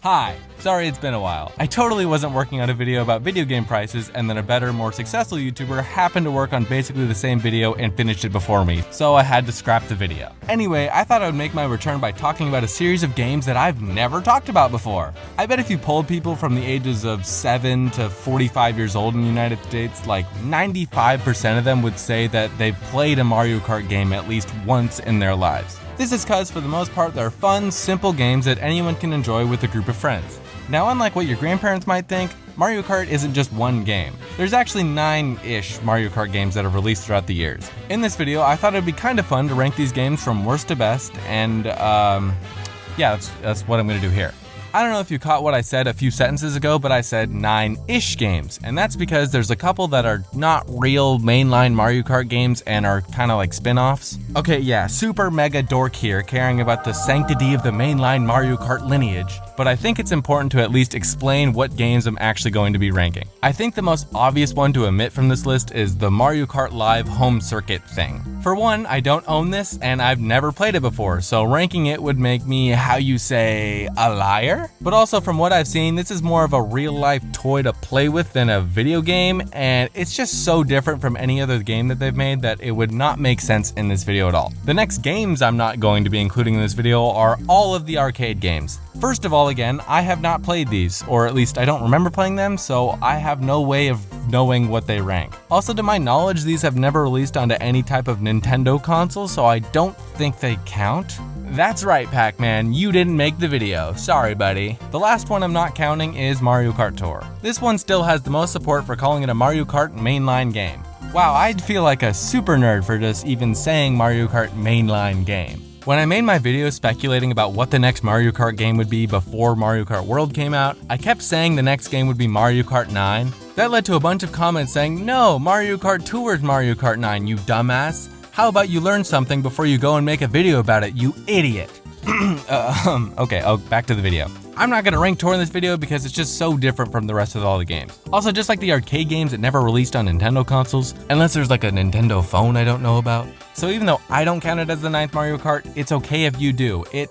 Hi, sorry it's been a while. I totally wasn't working on a video about video game prices, and then a better, more successful YouTuber happened to work on basically the same video and finished it before me, so I had to scrap the video. Anyway, I thought I would make my return by talking about a series of games that I've never talked about before. I bet if you polled people from the ages of 7 to 45 years old in the United States, like 95% of them would say that they've played a Mario Kart game at least once in their lives. This is because, for the most part, they're fun, simple games that anyone can enjoy with a group of friends. Now, unlike what your grandparents might think, Mario Kart isn't just one game. There's actually 9-ish Mario Kart games that have released throughout the years. In this video, I thought it'd be kind of fun to rank these games from worst to best, and yeah, that's what I'm gonna do here. I don't know if you caught what I said a few sentences ago, but I said 9-ish games, and that's because there's a couple that are not real mainline Mario Kart games and are kind of like spin-offs. Okay, yeah, super mega dork here, caring about the sanctity of the mainline Mario Kart lineage, but I think it's important to at least explain what games I'm actually going to be ranking. I think the most obvious one to omit from this list is the Mario Kart Live home circuit thing. For one, I don't own this, and I've never played it before, so ranking it would make me, how you say, a liar? But also, from what I've seen, this is more of a real-life toy to play with than a video game, and it's just so different from any other game that they've made that it would not make sense in this video at all. The next games I'm not going to be including in this video are all of the arcade games. First of all, again, I have not played these, or at least I don't remember playing them, so I have no way of knowing what they rank. Also, to my knowledge, these have never released onto any type of Nintendo console, so I don't think they count. That's right, Pac-Man, you didn't make the video. Sorry, buddy. The last one I'm not counting is Mario Kart Tour. This one still has the most support for calling it a Mario Kart mainline game. Wow, I'd feel like a super nerd for just even saying Mario Kart mainline game. When I made my video speculating about what the next Mario Kart game would be before Mario Kart World came out, I kept saying the next game would be Mario Kart 9. That led to a bunch of comments saying, "No, Mario Kart Tour is Mario Kart 9, you dumbass. How about you learn something before you go and make a video about it, you idiot?" Okay, back to the video. I'm not gonna rank Tour in this video because it's just so different from the rest of all the games. Also, just like the arcade games that never released on Nintendo consoles, unless there's like a Nintendo phone I don't know about. So even though I don't count it as the 9th Mario Kart, it's okay if you do. It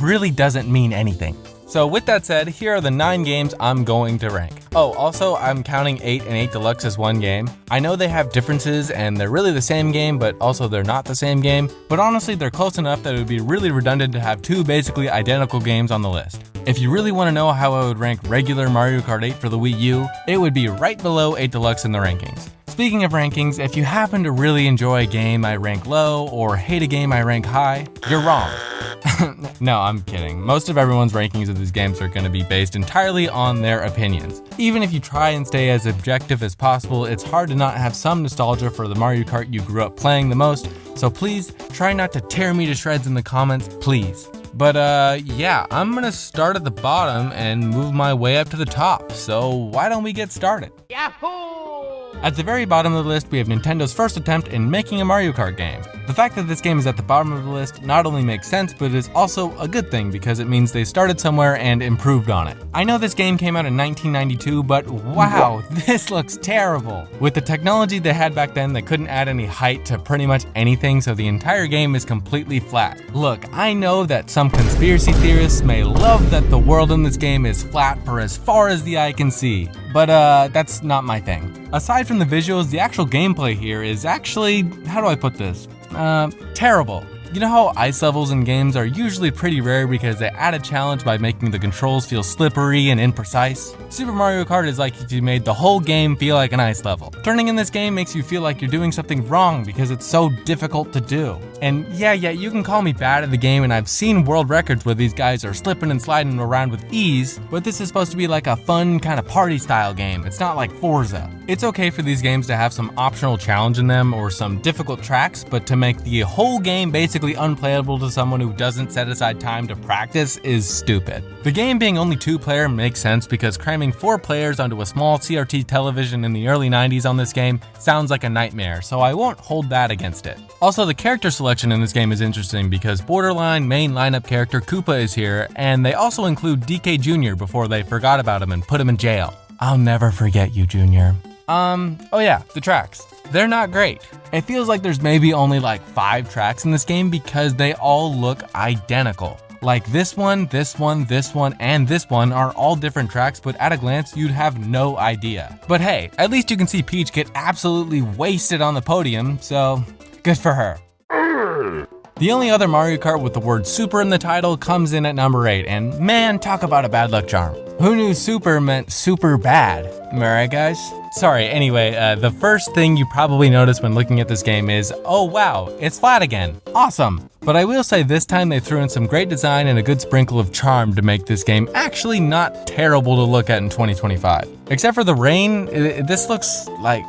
really doesn't mean anything. So with that said, here are the 9 games I'm going to rank. Oh, also, I'm counting 8 and 8 Deluxe as one game. I know they have differences and they're really the same game, but also they're not the same game. But honestly, they're close enough that it would be really redundant to have 2 basically identical games on the list. If you really want to know how I would rank regular Mario Kart 8 for the Wii U, it would be right below 8 Deluxe in the rankings. Speaking of rankings, if you happen to really enjoy a game I rank low or hate a game I rank high, you're wrong. No, I'm kidding. Most of everyone's rankings of these games are going to be based entirely on their opinions. Even if you try and stay as objective as possible, it's hard to not have some nostalgia for the Mario Kart you grew up playing the most, so please try not to tear me to shreds in the comments, please. But yeah, I'm gonna start at the bottom and move my way up to the top, so why don't we get started? Yahoo! At the very bottom of the list, we have Nintendo's first attempt in making a Mario Kart game. The fact that this game is at the bottom of the list not only makes sense, but is also a good thing because it means they started somewhere and improved on it. I know this game came out in 1992, but wow, this looks terrible. With the technology they had back then, they couldn't add any height to pretty much anything, so the entire game is completely flat. Look, I know that some conspiracy theorists may love that the world in this game is flat for as far as the eye can see, but that's not my thing. Aside from the visuals, the actual gameplay here is actually, how do I put this? Terrible. You know how ice levels in games are usually pretty rare because they add a challenge by making the controls feel slippery and imprecise? Super Mario Kart is like if you made the whole game feel like an ice level. Turning in this game makes you feel like you're doing something wrong because it's so difficult to do. And yeah, you can call me bad at the game, and I've seen world records where these guys are slipping and sliding around with ease, but this is supposed to be like a fun kind of party style game. It's not like Forza. It's okay for these games to have some optional challenge in them or some difficult tracks, but to make the whole game basically unplayable to someone who doesn't set aside time to practice is stupid. The game being only 2-player makes sense because cramming 4 players onto a small CRT television in the early 90s on this game sounds like a nightmare, so I won't hold that against it. Also, the character selection in this game is interesting because borderline main lineup character Koopa is here, and they also include DK Jr. before they forgot about him and put him in jail. I'll never forget you, Jr. Oh yeah, the tracks. They're not great. It feels like there's maybe only like 5 tracks in this game because they all look identical. Like this one, this one, this one, and this one are all different tracks, but at a glance, you'd have no idea. But hey, at least you can see Peach get absolutely wasted on the podium, so good for her. The only other Mario Kart with the word Super in the title comes in at number 8, and man, talk about a bad luck charm. Who knew super meant super bad? Am I right, guys? Sorry, anyway, the first thing you probably notice when looking at this game is, oh wow, it's flat again. Awesome. But I will say this time they threw in some great design and a good sprinkle of charm to make this game actually not terrible to look at in 2025. Except for the rain, this looks like,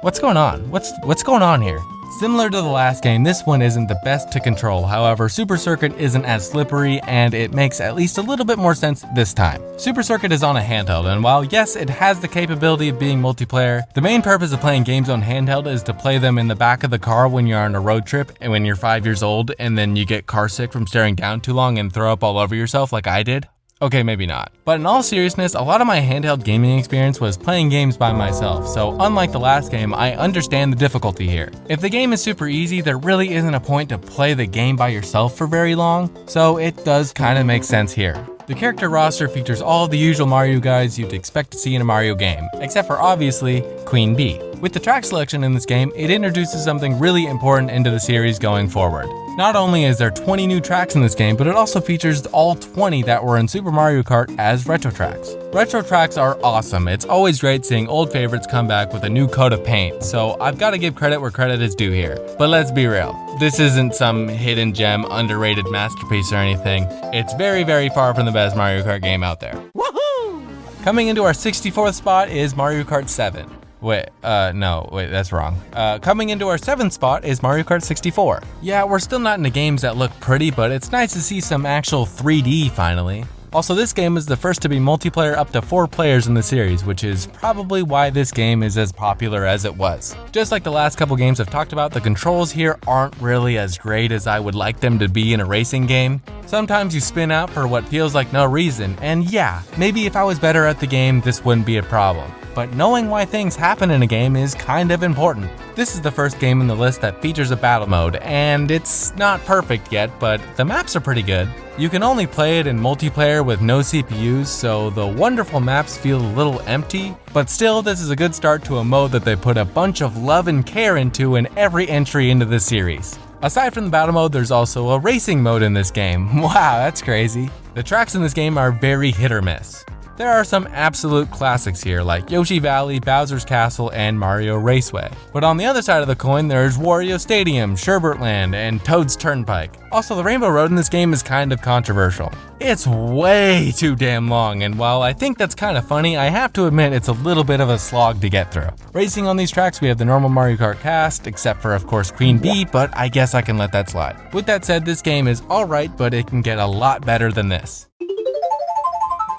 what's going on? What's going on here? Similar to the last game, this one isn't the best to control. However, Super Circuit isn't as slippery and it makes at least a little bit more sense this time. Super Circuit is on a handheld, and while yes, it has the capability of being multiplayer, the main purpose of playing games on handheld is to play them in the back of the car when you're on a road trip and when you're 5 years old and then you get car sick from staring down too long and throw up all over yourself like I did. Okay, maybe not. But in all seriousness, a lot of my handheld gaming experience was playing games by myself, so unlike the last game, I understand the difficulty here. If the game is super easy, there really isn't a point to play the game by yourself for very long, so it does kind of make sense here. The character roster features all the usual Mario guys you'd expect to see in a Mario game, except for obviously Queen Bee. With the track selection in this game, it introduces something really important into the series going forward. Not only is there 20 new tracks in this game, but it also features all 20 that were in Super Mario Kart as retro tracks. Retro tracks are awesome. It's always great seeing old favorites come back with a new coat of paint, so I've got to give credit where credit is due here. But let's be real, this isn't some hidden gem, underrated masterpiece or anything. It's very, very far from the best Mario Kart game out there. Woohoo! Coming into our 64th spot is Mario Kart 7. Wait, that's wrong. Coming into our 7th spot is Mario Kart 64. Yeah, we're still not into games that look pretty, but it's nice to see some actual 3D finally. Also, this game is the first to be multiplayer up to 4 players in the series, which is probably why this game is as popular as it was. Just like the last couple games I've talked about, the controls here aren't really as great as I would like them to be in a racing game. Sometimes you spin out for what feels like no reason, and yeah, maybe if I was better at the game, this wouldn't be a problem. But knowing why things happen in a game is kind of important. This is the first game in the list that features a battle mode, and it's not perfect yet, but the maps are pretty good. You can only play it in multiplayer with no CPUs, so the wonderful maps feel a little empty, but still this is a good start to a mode that they put a bunch of love and care into in every entry into the series. Aside from the battle mode, there's also a racing mode in this game. Wow, that's crazy. The tracks in this game are very hit or miss. There are some absolute classics here like Yoshi Valley, Bowser's Castle, and Mario Raceway. But on the other side of the coin, there's Wario Stadium, Sherbert Land, and Toad's Turnpike. Also, the Rainbow Road in this game is kind of controversial. It's way too damn long, and while I think that's kind of funny, I have to admit it's a little bit of a slog to get through. Racing on these tracks, we have the normal Mario Kart cast, except for of course Queen Bee, but I guess I can let that slide. With that said, this game is alright, but it can get a lot better than this.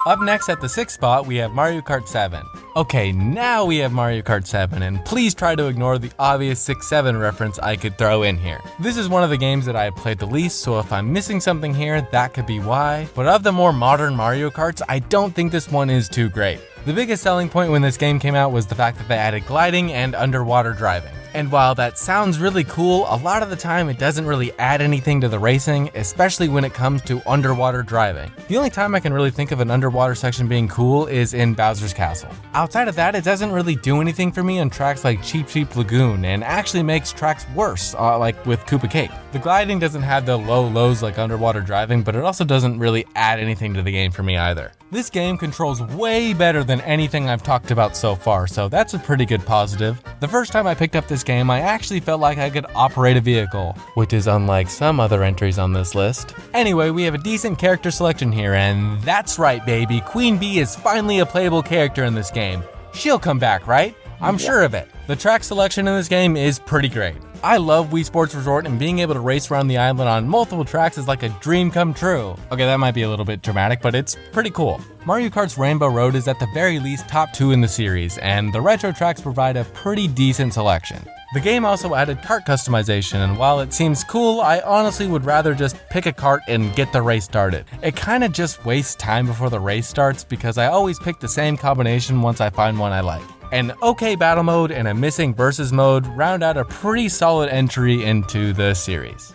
Up next at the 6th spot, we have Mario Kart 7. Okay, now we have Mario Kart 7, and please try to ignore the obvious 6-7 reference I could throw in here. This is one of the games that I have played the least, so if I'm missing something here, that could be why. But of the more modern Mario Karts, I don't think this one is too great. The biggest selling point when this game came out was the fact that they added gliding and underwater driving. And while that sounds really cool, a lot of the time it doesn't really add anything to the racing, especially when it comes to underwater driving. The only time I can really think of an underwater section being cool is in Bowser's Castle. Outside of that, it doesn't really do anything for me on tracks like Cheep Cheep Lagoon, and actually makes tracks worse, like with Koopa Cape. The gliding doesn't have the low lows like underwater driving, but it also doesn't really add anything to the game for me either. This game controls way better than anything I've talked about so far, so that's a pretty good positive. The first time I picked up this game, I actually felt like I could operate a vehicle, which is unlike some other entries on this list. Anyway, we have a decent character selection here, and that's right baby, Queen Bee is finally a playable character in this game. She'll come back, right? I'm sure of it. The track selection in this game is pretty great. I love Wii Sports Resort, and being able to race around the island on multiple tracks is like a dream come true. Okay, that might be a little bit dramatic, but it's pretty cool. Mario Kart's Rainbow Road is at the very least top 2 in the series, and the retro tracks provide a pretty decent selection. The game also added kart customization, and while it seems cool, I honestly would rather just pick a kart and get the race started. It kinda just wastes time before the race starts because I always pick the same combination once I find one I like. An okay battle mode and a missing versus mode round out a pretty solid entry into the series.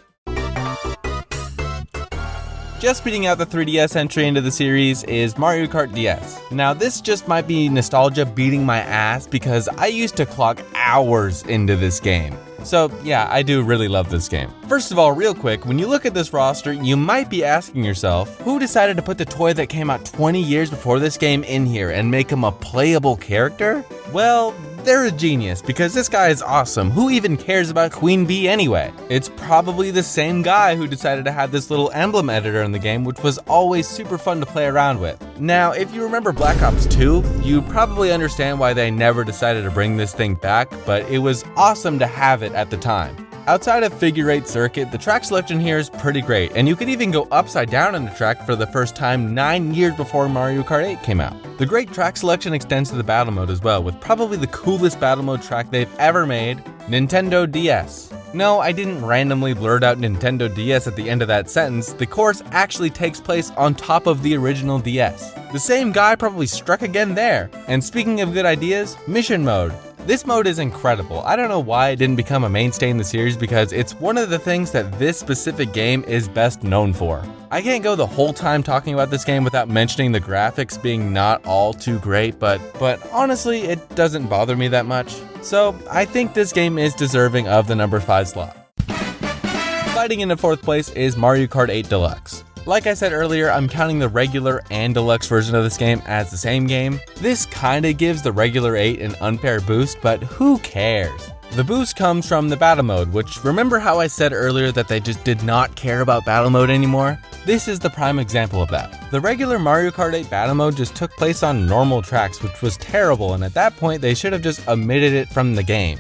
Just beating out the 3DS entry into the series is Mario Kart DS. Now this just might be nostalgia beating my ass because I used to clock hours into this game. So yeah, I do really love this game. First of all, real quick, when you look at this roster, you might be asking yourself, who decided to put the toy that came out 20 years before this game in here and make him a playable character? Well, they're a genius because this guy is awesome. Who even cares about Queen Bee anyway? It's probably the same guy who decided to have this little emblem editor in the game, which was always super fun to play around with. Now, if you remember Black Ops 2, you probably understand why they never decided to bring this thing back, but it was awesome to have it at the time. Outside of Figure 8 Circuit, the track selection here is pretty great, and you could even go upside down on the track for the first time 9 years before Mario Kart 8 came out. The great track selection extends to the battle mode as well, with probably the coolest battle mode track they've ever made, Nintendo DS. No, I didn't randomly blurt out Nintendo DS at the end of that sentence. The course actually takes place on top of the original DS. The same guy probably struck again there. And speaking of good ideas, mission mode. This mode is incredible. I don't know why it didn't become a mainstay in the series because it's one of the things that this specific game is best known for. I can't go the whole time talking about this game without mentioning the graphics being not all too great, but honestly, it doesn't bother me that much. So I think this game is deserving of the number 5 slot. Sliding into 4th place is Mario Kart 8 Deluxe. Like I said earlier, I'm counting the regular and deluxe version of this game as the same game. This kinda gives the regular 8 an unfair boost, but who cares? The boost comes from the battle mode, which remember how I said earlier that they just did not care about battle mode anymore? This is the prime example of that. The regular Mario Kart 8 battle mode just took place on normal tracks, which was terrible, and at that point they should have just omitted it from the game.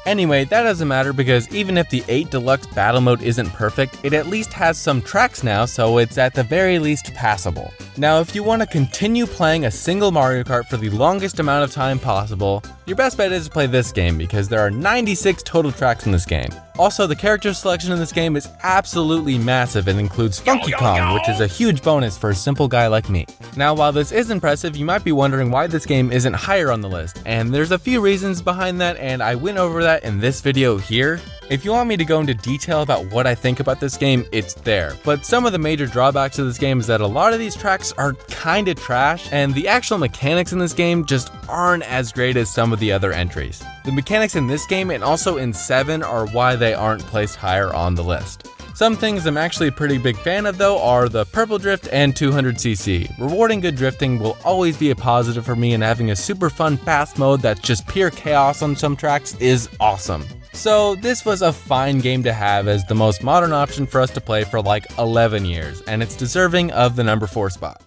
Anyway, that doesn't matter because even if the 8 Deluxe battle mode isn't perfect, it at least has some tracks now, so it's at the very least passable. Now, if you want to continue playing a single Mario Kart for the longest amount of time possible, your best bet is to play this game because there are 96 total tracks in this game. Also, the character selection in this game is absolutely massive and includes Funky Kong, which is a huge bonus for a simple guy like me. Now, while this is impressive, you might be wondering why this game isn't higher on the list, and there's a few reasons behind that, and I went over that in this video here. If you want me to go into detail about what I think about this game, it's there. But some of the major drawbacks of this game is that a lot of these tracks are kinda trash, and the actual mechanics in this game just aren't as great as some of the other entries. The mechanics in this game and also in 7 are why they aren't placed higher on the list. Some things I'm actually a pretty big fan of though are the purple drift and 200cc. Rewarding good drifting will always be a positive for me, and having a super fun fast mode that's just pure chaos on some tracks is awesome. So this was a fine game to have as the most modern option for us to play for like 11 years, and it's deserving of the number 4 spot.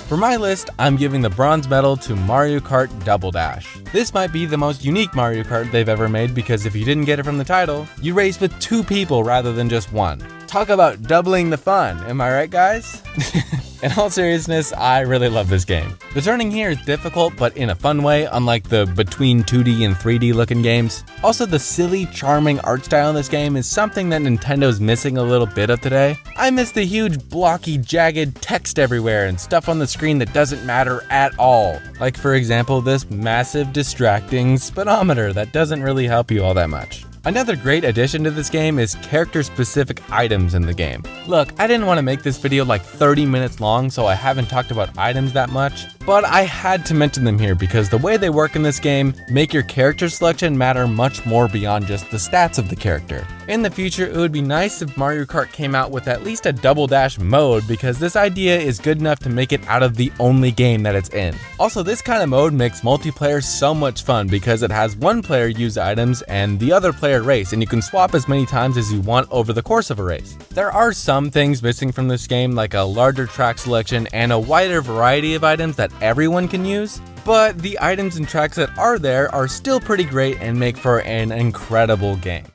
For my list, I'm giving the bronze medal to Mario Kart Double Dash. This might be the most unique Mario Kart they've ever made because if you didn't get it from the title, you race with 2 people rather than just 1. Talk about doubling the fun, am I right guys? In all seriousness, I really love this game. The turning here is difficult, but in a fun way, unlike the between 2D and 3D looking games. Also, the silly, charming art style in this game is something that Nintendo's missing a little bit of today. I miss the huge, blocky, jagged text everywhere and stuff on the screen that doesn't matter at all. Like for example, this massive, distracting speedometer that doesn't really help you all that much. Another great addition to this game is character-specific items in the game. Look, I didn't want to make this video like 30 minutes long, so I haven't talked about items that much, but I had to mention them here because the way they work in this game make your character selection matter much more beyond just the stats of the character. In the future, it would be nice if Mario Kart came out with at least a Double Dash mode because this idea is good enough to make it out of the only game that it's in. Also, this kind of mode makes multiplayer so much fun because it has one player use items and the other player race, and you can swap as many times as you want over the course of a race. There are some things missing from this game, like a larger track selection and a wider variety of items that everyone can use, but the items and tracks that are there are still pretty great and make for an incredible game.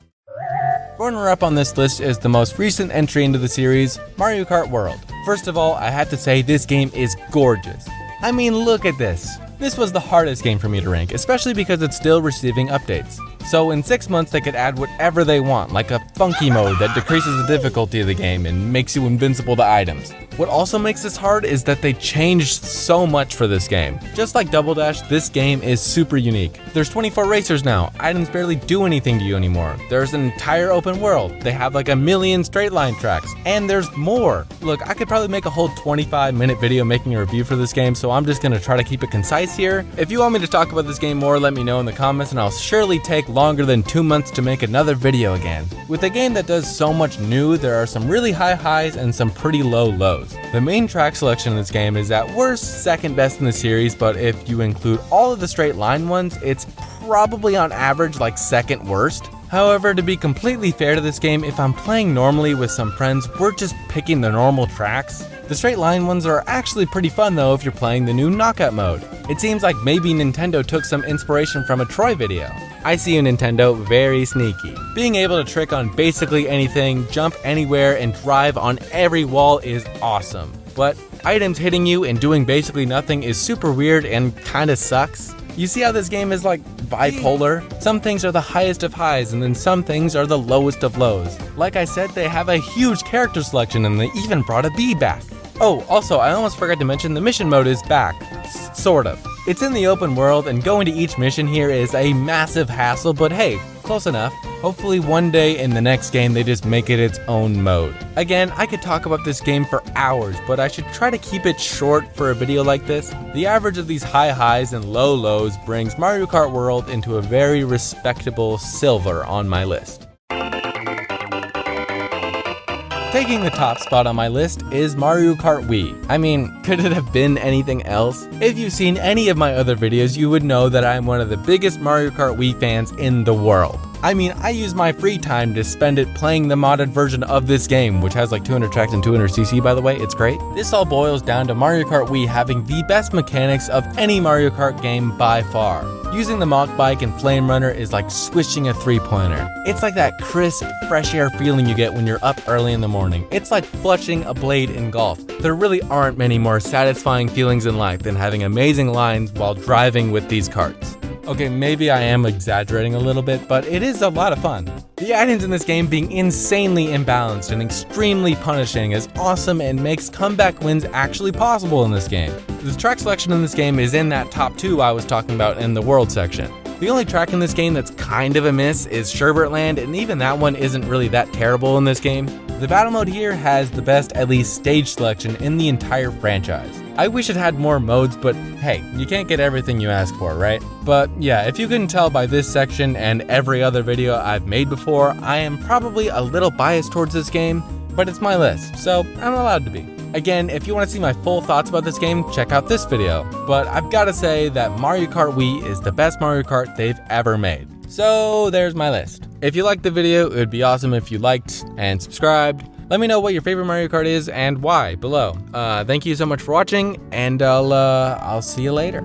Runner-up on this list is the most recent entry into the series, Mario Kart World. First of all, I have to say this game is gorgeous. I mean, look at this. This was the hardest game for me to rank, especially because it's still receiving updates. So in 6 months, they could add whatever they want, like a funky mode that decreases the difficulty of the game and makes you invincible to items. What also makes this hard is that they changed so much for this game. Just like Double Dash, this game is super unique. There's 24 racers now, items barely do anything to you anymore. There's an entire open world, they have like a million straight line tracks, and there's more. Look, I could probably make a whole 25-minute video making a review for this game, so I'm just gonna try to keep it concise here. If you want me to talk about this game more, let me know in the comments, and I'll surely take longer than 2 months to make another video again. With a game that does so much new, there are some really high highs and some pretty low lows. The main track selection in this game is at worst second best in the series, but if you include all of the straight line ones, it's probably on average like second worst. However, to be completely fair to this game, if I'm playing normally with some friends, we're just picking the normal tracks. The straight line ones are actually pretty fun though if you're playing the new knockout mode. It seems like maybe Nintendo took some inspiration from a Troy video. I see you, Nintendo, very sneaky. Being able to trick on basically anything, jump anywhere, and drive on every wall is awesome. But items hitting you and doing basically nothing is super weird and kinda sucks. You see how this game is like bipolar? Some things are the highest of highs and then some things are the lowest of lows. Like I said, they have a huge character selection and they even brought a bee back. Oh, also, I almost forgot to mention the mission mode is back. Sort of. It's in the open world and going to each mission here is a massive hassle, but hey, close enough. Hopefully one day in the next game they just make it its own mode. Again, I could talk about this game for hours, but I should try to keep it short for a video like this. The average of these high highs and low lows brings Mario Kart World into a very respectable silver on my list. Taking the top spot on my list is Mario Kart Wii. I mean, could it have been anything else? If you've seen any of my other videos, you would know that I'm one of the biggest Mario Kart Wii fans in the world. I mean, I use my free time to spend it playing the modded version of this game, which has like 200 tracks and 200cc by the way, it's great. This all boils down to Mario Kart Wii having the best mechanics of any Mario Kart game by far. Using the Mach Bike and Flame Runner is like swishing a three-pointer. It's like that crisp, fresh air feeling you get when you're up early in the morning. It's like flushing a blade in golf. There really aren't many more satisfying feelings in life than having amazing lines while driving with these karts. Okay, maybe I am exaggerating a little bit, but it is a lot of fun. The items in this game being insanely imbalanced and extremely punishing is awesome and makes comeback wins actually possible in this game. The track selection in this game is in that top 2 I was talking about in the world section. The only track in this game that's kind of a miss is Sherbertland, and even that one isn't really that terrible in this game. The battle mode here has the best, at least, stage selection in the entire franchise. I wish it had more modes, but hey, you can't get everything you ask for, right? But yeah, if you couldn't tell by this section and every other video I've made before, I am probably a little biased towards this game, but it's my list, so I'm allowed to be. Again, if you want to see my full thoughts about this game, check out this video. But I've got to say that Mario Kart Wii is the best Mario Kart they've ever made. So there's my list. If you liked the video, it would be awesome if you liked and subscribed. Let me know what your favorite Mario Kart is and why below. Thank you so much for watching, and I'll see you later.